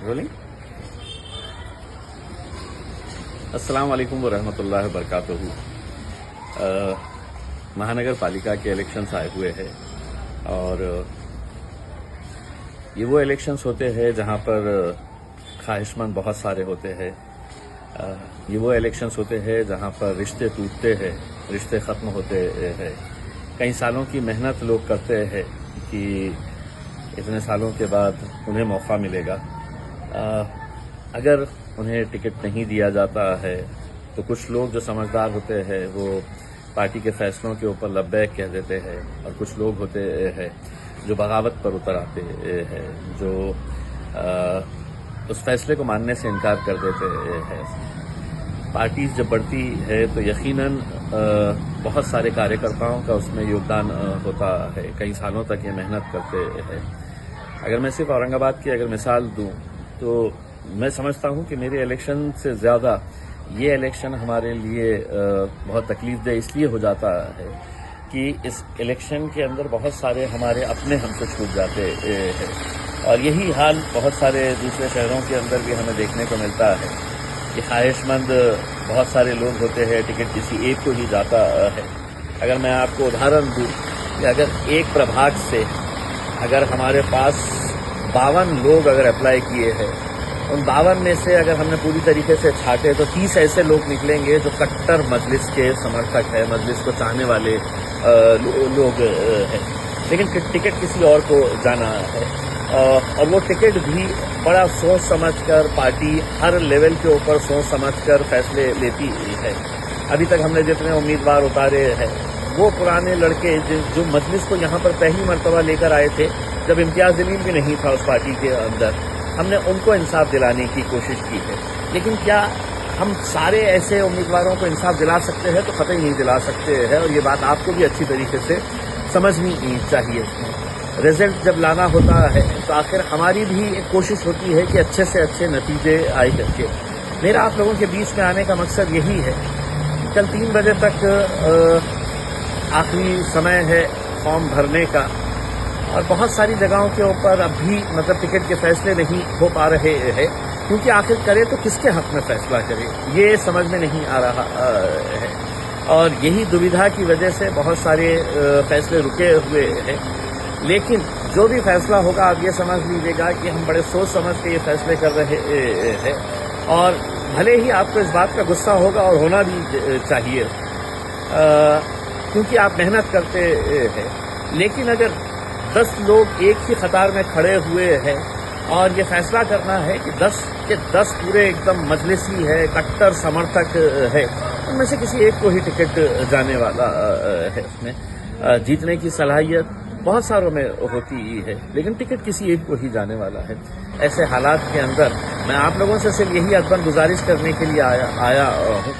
Rolling. السلام علیکم ورحمۃ اللہ وبرکاتہ. مہانگر پالیکا کے الیکشنز آئے ہوئے ہیں اور یہ وہ الیکشنز ہوتے ہیں جہاں پر خواہش مند بہت سارے ہوتے ہیں. یہ وہ الیکشنز ہوتے ہیں جہاں پر رشتے ٹوٹتے ہیں, رشتے ختم ہوتے ہیں. کئی سالوں کی محنت لوگ کرتے ہیں کہ اتنے سالوں کے بعد انہیں موقع ملے گا. اگر انہیں ٹکٹ نہیں دیا جاتا ہے تو کچھ لوگ جو سمجھدار ہوتے ہیں وہ پارٹی کے فیصلوں کے اوپر لبیک کہہ دیتے ہیں, اور کچھ لوگ ہوتے ہیں جو بغاوت پر اتر آتے ہیں, جو اس فیصلے کو ماننے سے انکار کر دیتے ہیں. پارٹیز جب بڑھتی ہے تو یقیناً بہت سارے کاریہ کا اس میں یوگدان ہوتا ہے. کئی سالوں تک یہ محنت کرتے ہیں. اگر میں صرف اورنگ آباد کی اگر مثال دوں تو میں سمجھتا ہوں کہ میرے الیکشن سے زیادہ یہ الیکشن ہمارے لیے بہت تکلیف دہ اس لیے ہو جاتا ہے کہ اس الیکشن کے اندر بہت سارے ہمارے اپنے ہم سے چھوٹ جاتے ہیں, اور یہی حال بہت سارے دوسرے شہروں کے اندر بھی ہمیں دیکھنے کو ملتا ہے کہ خواہش مند بہت سارے لوگ ہوتے ہیں, ٹکٹ کسی ایک کو ہی جاتا ہے. اگر میں آپ کو ادھارن دوں کہ اگر ایک پربھاگ سے اگر ہمارے پاس 52 لوگ اگر اپلائی کیے ہیں, ان 52 میں سے اگر ہم نے پوری طریقے سے چھانٹے تو 30 ایسے لوگ نکلیں گے جو کٹر مجلس کے سمرتھک ہے, مجلس کو چاہنے والے لوگ ہیں, لیکن ٹکٹ کسی اور کو جانا ہے. اور وہ ٹکٹ بھی بڑا سوچ سمجھ کر پارٹی ہر لیول کے اوپر سوچ سمجھ کر فیصلے لیتی ہے. ابھی تک ہم نے جتنے امیدوار اتارے ہیں وہ پرانے لڑکے جو مجلس کو یہاں پر پہلی مرتبہ لے کر آئے تھے جب امتیاز جلیل بھی نہیں تھا اس پارٹی کے اندر, ہم نے ان کو انصاف دلانے کی کوشش کی ہے. لیکن کیا ہم سارے ایسے امیدواروں کو انصاف دلا سکتے ہیں؟ تو قطعی نہیں دلا سکتے ہیں, اور یہ بات آپ کو بھی اچھی طریقے سے سمجھنی چاہیے. رزلٹ جب لانا ہوتا ہے تو آخر ہماری بھی ایک کوشش ہوتی ہے کہ اچھے سے اچھے نتیجے آئے کر کے. میرا آپ لوگوں کے بیچ میں آنے کا مقصد یہی ہے. کل 3 بجے تک آخری سمے ہے فارم بھرنے کا, اور بہت ساری جگہوں کے اوپر اب بھی ٹکٹ کے فیصلے نہیں ہو پا رہے ہیں, کیونکہ آخر کرے تو کس کے حق میں فیصلہ کرے یہ سمجھ میں نہیں آ رہا ہے. اور یہی دویدھا کی وجہ سے بہت سارے فیصلے رکے ہوئے ہیں. لیکن جو بھی فیصلہ ہوگا آپ یہ سمجھ لیجیے گا کہ ہم بڑے سوچ سمجھ کے یہ فیصلے کر رہے ہیں, اور بھلے ہی آپ کو اس بات کا غصہ ہوگا اور ہونا بھی چاہیے کیونکہ آپ محنت کرتے ہیں. لیکن اگر 10 لوگ ایک ہی قطار میں کھڑے ہوئے ہیں اور یہ فیصلہ کرنا ہے کہ 10 کے 10 پورے ایک دم مجلسی ہے, کٹر سمرتھک ہے, ان میں سے کسی ایک کو ہی ٹکٹ جانے والا ہے. اس میں جیتنے کی صلاحیت بہت ساروں میں ہوتی ہے, لیکن ٹکٹ کسی ایک کو ہی جانے والا ہے. ایسے حالات کے اندر میں آپ لوگوں سے صرف یہی ادبن گزارش کرنے کے لیے آیا ہوں.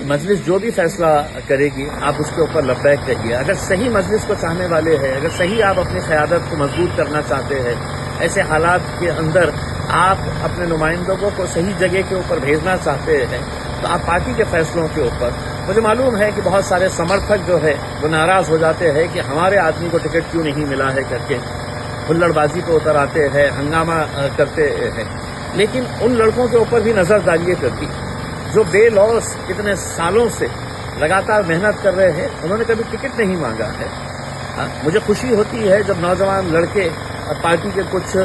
مجلس جو بھی فیصلہ کرے گی آپ اس کے اوپر لبیک کہیے. اگر صحیح مجلس کو چاہنے والے ہیں, اگر صحیح آپ اپنی قیادت کو مضبوط کرنا چاہتے ہیں, ایسے حالات کے اندر آپ اپنے نمائندوں کو صحیح جگہ کے اوپر بھیجنا چاہتے ہیں, تو آپ پارٹی کے فیصلوں کے اوپر, مجھے معلوم ہے کہ بہت سارے سمرتھک جو ہے وہ ناراض ہو جاتے ہیں کہ ہمارے آدمی کو ٹکٹ کیوں نہیں ملا ہے کر کے ہلڑ بازی پہ اتر آتے ہیں, ہنگامہ کرتے ہیں. لیکن ان لڑکوں کے اوپر بھی نظر ڈالیے کرتی جو بے لوث اتنے سالوں سے لگاتار محنت کر رہے ہیں, انہوں نے کبھی ٹکٹ نہیں مانگا ہے. مجھے خوشی ہوتی ہے جب نوجوان لڑکے پارٹی کے کچھ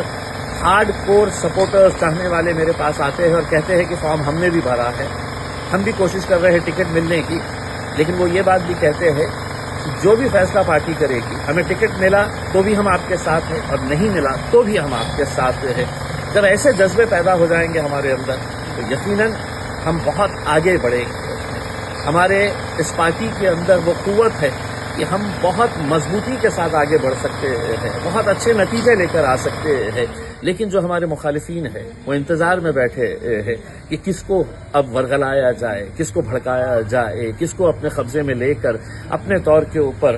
ہارڈ کور سپورٹرز چاہنے والے میرے پاس آتے ہیں اور کہتے ہیں کہ فارم ہم نے بھی بھرا ہے, ہم بھی کوشش کر رہے ہیں ٹکٹ ملنے کی. لیکن وہ یہ بات بھی کہتے ہیں کہ جو بھی فیصلہ پارٹی کرے گی, ہمیں ٹکٹ ملا تو بھی ہم آپ کے ساتھ ہیں, اور نہیں ملا تو بھی ہم آپ کے ساتھ ہیں. جب ایسے جذبے پیدا ہو جائیں گے ہمارے اندر تو یقیناً ہم بہت آگے بڑھیں گے. ہمارے اس پارٹی کے اندر وہ قوت ہے کہ ہم بہت مضبوطی کے ساتھ آگے بڑھ سکتے ہیں, بہت اچھے نتیجے لے کر آ سکتے ہیں. لیکن جو ہمارے مخالفین ہیں وہ انتظار میں بیٹھے ہیں کہ کس کو اب ورغلایا جائے, کس کو بھڑکایا جائے, کس کو اپنے قبضے میں لے کر اپنے طور کے اوپر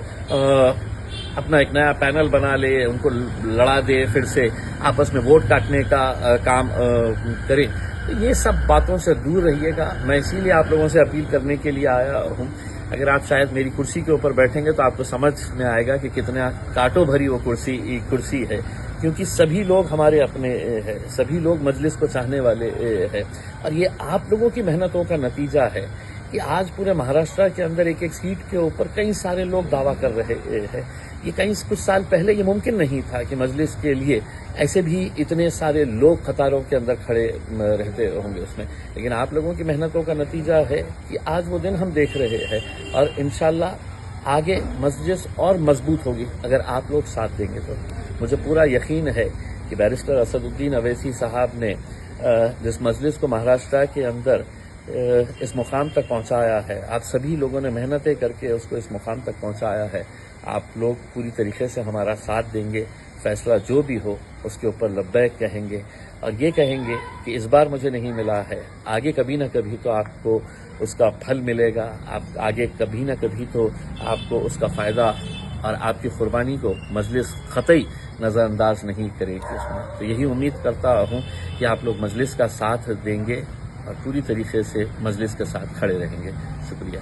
اپنا ایک نیا پینل بنا لے, ان کو لڑا دے, پھر سے آپس میں ووٹ کاٹنے کا کام کرے. یہ سب باتوں سے دور رہیے گا. میں اسی لیے آپ لوگوں سے اپیل کرنے کے لیے آیا ہوں. اگر آپ شاید میری کرسی کے اوپر بیٹھیں گے تو آپ کو سمجھ میں آئے گا کہ کتنا کانٹوں بھری وہ کرسی ہے. کیونکہ سبھی لوگ ہمارے اپنے ہیں، سبھی لوگ مجلس کو چاہنے والے ہیں، اور یہ آپ لوگوں کی محنتوں کا نتیجہ ہے کہ آج پورے مہاراشٹر کے اندر ایک ایک سیٹ کے اوپر کئی سارے لوگ دعویٰ کر رہے ہیں۔ یہ کچھ سال پہلے یہ ممکن نہیں تھا کہ مجلس کے لیے ایسے بھی اتنے سارے لوگ قطاروں کے اندر کھڑے رہتے ہوں گے اس میں، لیکن آپ لوگوں کی محنتوں کا نتیجہ ہے کہ آج وہ دن ہم دیکھ رہے ہیں، اور انشاءاللہ آگے مجلس اور مضبوط ہوگی اگر آپ لوگ ساتھ دیں گے تو۔ مجھے پورا یقین ہے کہ بیرسٹر اسد الدین اویسی صاحب نے جس مجلس کو مہاراشٹر کے اندر اس مقام تک پہنچایا ہے، آپ سبھی لوگوں نے محنتیں کر کے اس کو اس مقام تک پہنچایا ہے، آپ لوگ پوری طریقے سے ہمارا ساتھ دیں گے، فیصلہ جو بھی ہو اس کے اوپر لبیک کہیں گے، اور یہ کہیں گے کہ اس بار مجھے نہیں ملا ہے، آگے کبھی نہ کبھی تو آپ کو اس کا پھل ملے گا، آپ آگے کبھی نہ کبھی تو آپ کو اس کا فائدہ اور آپ کی قربانی کو مجلس قطعی نظر انداز نہیں کرے گی اس میں۔ تو یہی امید کرتا ہوں کہ آپ لوگ مجلس کا ساتھ دیں گے اور پوری طریقے سے مجلس کے ساتھ کھڑے رہیں گے۔ شکریہ۔